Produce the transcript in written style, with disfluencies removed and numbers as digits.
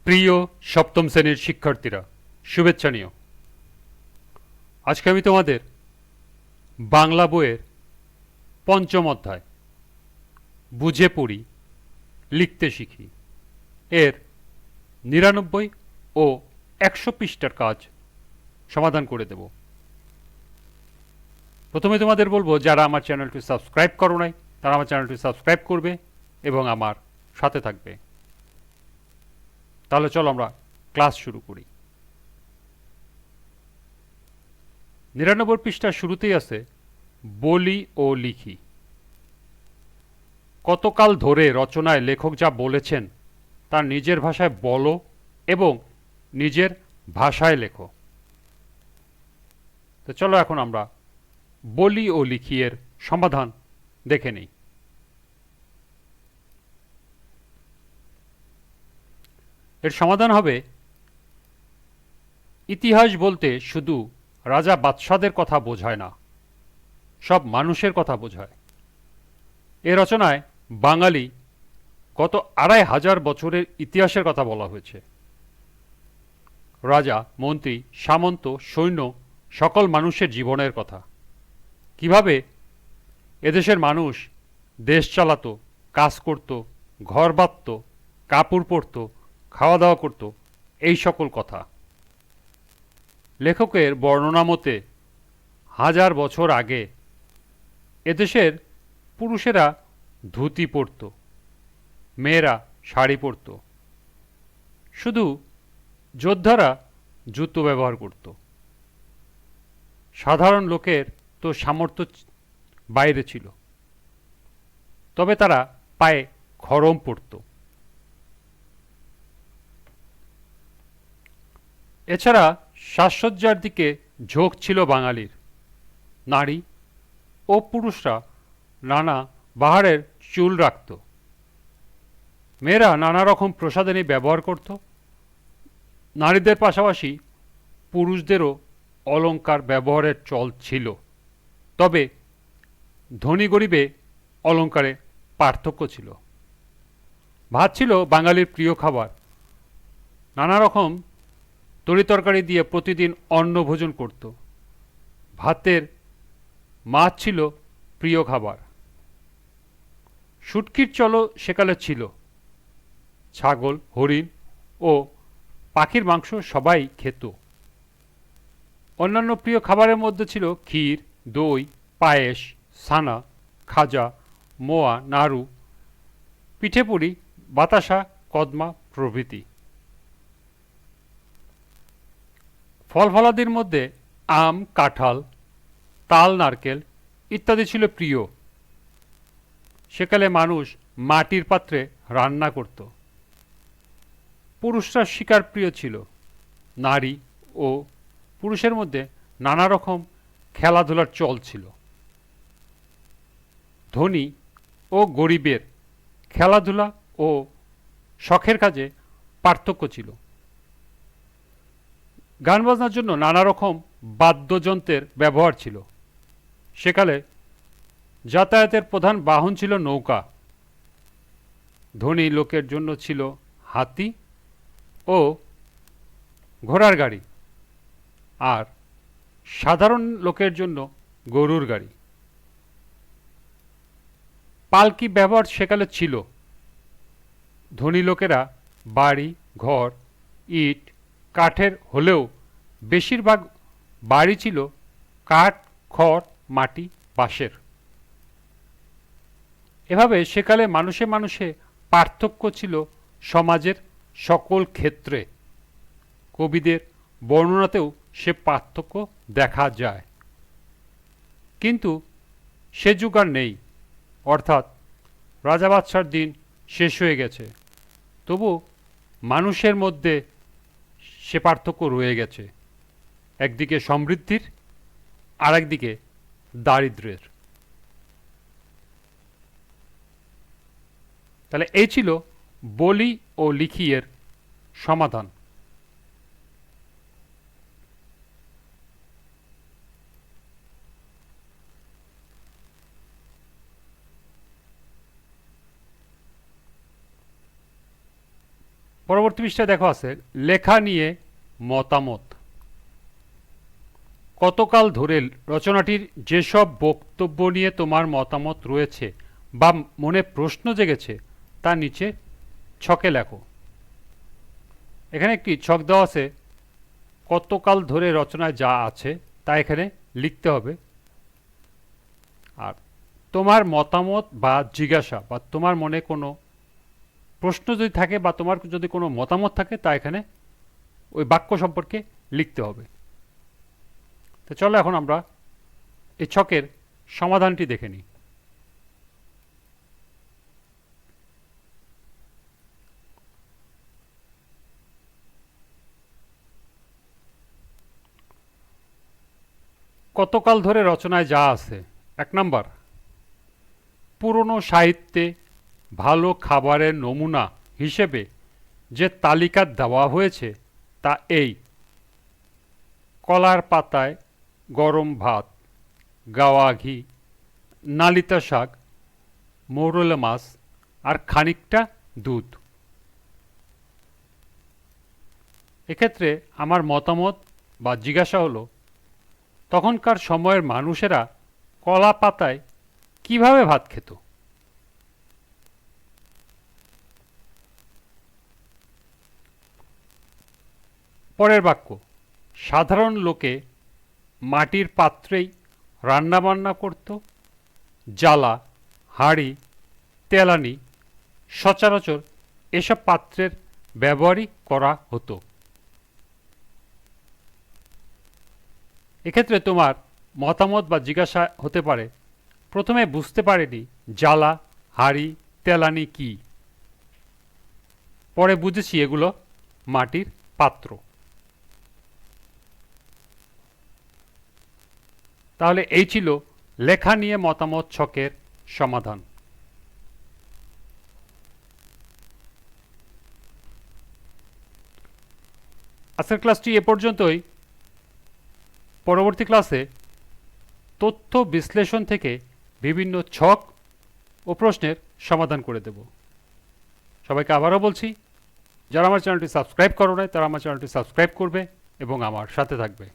প্রিয় সপ্তম শ্রেণীর শিক্ষার্থীরা, শুভেচ্ছা নিও। আজকে আমি তোমাদের বাংলা বইয়ের পঞ্চম অধ্যায় বুঝে পড়ি লিখতে শিখি এর ৯৯ ও ১০০ পৃষ্ঠার কাজ সমাধান করে দেব। প্রথমে তোমাদের বলবো, যারা আমার চ্যানেলটি সাবস্ক্রাইব করো নাই তারা আমার চ্যানেলটি সাবস্ক্রাইব করবে এবং আমার সাথে থাকবে। তাহলে চলো আমরা ক্লাস শুরু করি। ৯৯ পৃষ্ঠার শুরুতেই আছে বলি ও লিখি। কতকাল ধরে রচনায় লেখক যা বলেছেন তার নিজের ভাষায় বলো এবং নিজের ভাষায় লেখো। তো চলো এখন আমরা বলি ও লিখি এর সমাধান দেখে নেই। এর সমাধান হবে, ইতিহাস বলতে শুধু রাজা বাদশাদের কথা বোঝায় না, সব মানুষের কথা বোঝায়। এ রচনায় বাঙালি গত ২৫০০ বছরের ইতিহাসের কথা বলা হয়েছে। রাজা, মন্ত্রী, সামন্ত, সৈন্য সকল মানুষের জীবনের কথা। কিভাবে এদেশের মানুষ দেশ চালাতো, কাজ করত, ঘর বাঁধত, কাপড় পরত, খাওয়া দাওয়া করত, এই সকল কথা। লেখকের বর্ণনা মতে ১০০০ বছর আগে এদেশের পুরুষেরা ধুতি পরত, মেয়েরা শাড়ি পরত, শুধু যোদ্ধারা জুতো ব্যবহার করত। সাধারণ লোকের তো সামর্থ্য বাইরে ছিল, তবে তারা পায়ে খড়ম পরত। এছাড়া সাজসজ্জার দিকে ঝোঁক ছিল বাঙালির। নারী ও পুরুষরা নানা বাহারের চুল রাখত, মেয়েরা নানা রকম প্রসাধনী ব্যবহার করত। নারীদের পাশাপাশি পুরুষদেরও অলংকার ব্যবহারের চল ছিল, তবে ধনী গরিবে অলংকারে পার্থক্য ছিল। ভাত ছিল বাঙালির প্রিয় খাবার। নানা রকম তরিতরকারি দিয়ে প্রতিদিন অন্ন ভোজন করত। ভাতের মাছ ছিল প্রিয় খাবার। শুটকির চলও সেকালে ছিল। ছাগল, হরিণ ও পাখির মাংস সবাই খেত। অন্যান্য প্রিয় খাবারের মধ্যে ছিল ক্ষীর, দই, পায়েস, ছানা, খাজা, মোয়া, নাড়ু, পিঠেপুলি, বাতাসা, কদমা প্রভৃতি। ফল ফলাদির মধ্যে আম, কাঁঠাল, তাল, নারকেল ইত্যাদি ছিল প্রিয়। সেকালে মানুষ মাটির পাত্রে রান্না করত। পুরুষরা শিকার প্রিয় ছিল। নারী ও পুরুষের মধ্যে নানা রকম খেলাধুলার চল ছিল। ধনী ও গরিবের খেলাধুলা ও শখের কাজে পার্থক্য ছিল। গান বাজনার জন্য নানা রকম বাদ্যযন্ত্রের ব্যবহার ছিল। সেকালে যাতায়াতের প্রধান বাহন ছিল নৌকা। ধনী লোকের জন্য ছিল হাতি ও ঘোড়ার গাড়ি, আর সাধারণ লোকের জন্য গরুর গাড়ি। পালকি ব্যবহার সেকালে ছিল। ধনী লোকেরা বাড়ি ঘর ইট কাঠের হলেও বেশিরভাগ বাড়ি ছিল কাঠ, খড়, মাটি, বাঁশের। এভাবে সেকালে মানুষে মানুষে পার্থক্য ছিল সমাজের সকল ক্ষেত্রে। কবিদের বর্ণনাতেও সে পার্থক্য দেখা যায়। কিন্তু সে যুগ আর নেই, অর্থাৎ রাজা বাদশার দিন শেষ হয়ে গেছে। তবু মানুষের মধ্যে সে পার্থক্য রয়ে গেছে, একদিকে সমৃদ্ধির আর একদিকে দারিদ্র্যের। তাহলে এই ছিল বলি ও লিখি এর সমাধান। পরবর্তী পৃষ্ঠায় দেখো আছে লেখা নিয়ে মতামত। কতকাল ধরে রচনাটির যেসব বক্তব্য নিয়ে তোমার মতামত রয়েছে বা মনে প্রশ্ন জেগেছে তা নিচে ছকে লেখো। এখানে একটি ছক দেওয়া আছে, কতকাল ধরে রচনায় যা আছে তা এখানে লিখতে হবে। আর তোমার মতামত বা জিজ্ঞাসা বা তোমার মনে কোনো প্রশ্ন যদি থাকে বা তোমার যদি কোনো মতামত থাকে তা এখানে ওই বাক্য সম্পর্কে লিখতে হবে। তো চলো এখন আমরা এই ছকের সমাধানটি দেখে নিই। কতকাল ধরে রচনায় যা আছে। 1 নাম্বার, পুরনো সাহিত্যে ভালো খাবারের নমুনা হিসেবে যে তালিকা দেওয়া হয়েছে তা এই: কলার পাতায় গরম ভাত, গাওয়া ঘি, নালিতা শাক, মৌরলা মাছ আর খানিকটা দুধ। এক্ষেত্রে আমার মতামত বা জিজ্ঞাসা হলো, তখনকার সময়ের মানুষেরা কলা পাতায় কিভাবে ভাত খেত? পরের বাক্য, সাধারণ লোকে মাটির পাত্রেই রান্নাবান্না করত, জ্বালা, হাঁড়ি, তেলানি সচরাচর এসব পাত্রের ব্যবহারই করা হতো। এক্ষেত্রে তোমার মতামত বা জিজ্ঞাসা হতে পারে, প্রথমে বুঝতে পারিনি জ্বালা, হাঁড়ি, তেলানি কি, পরে বুঝেছি এগুলো মাটির পাত্র। তাহলে এই ছিল লেখা নিয়ে মতামত ছকের সমাধান। আজকের ক্লাসটি এ পর্যন্তই। পরবর্তী ক্লাসে তথ্য বিশ্লেষণ থেকে বিভিন্ন ছক ও প্রশ্নের সমাধান করে দেব। সবাইকে আবারও বলছি, যারা আমার চ্যানেলটি সাবস্ক্রাইব করো নাই তারা আমার চ্যানেলটি সাবস্ক্রাইব করবে এবং আমার সাথে থাকবে।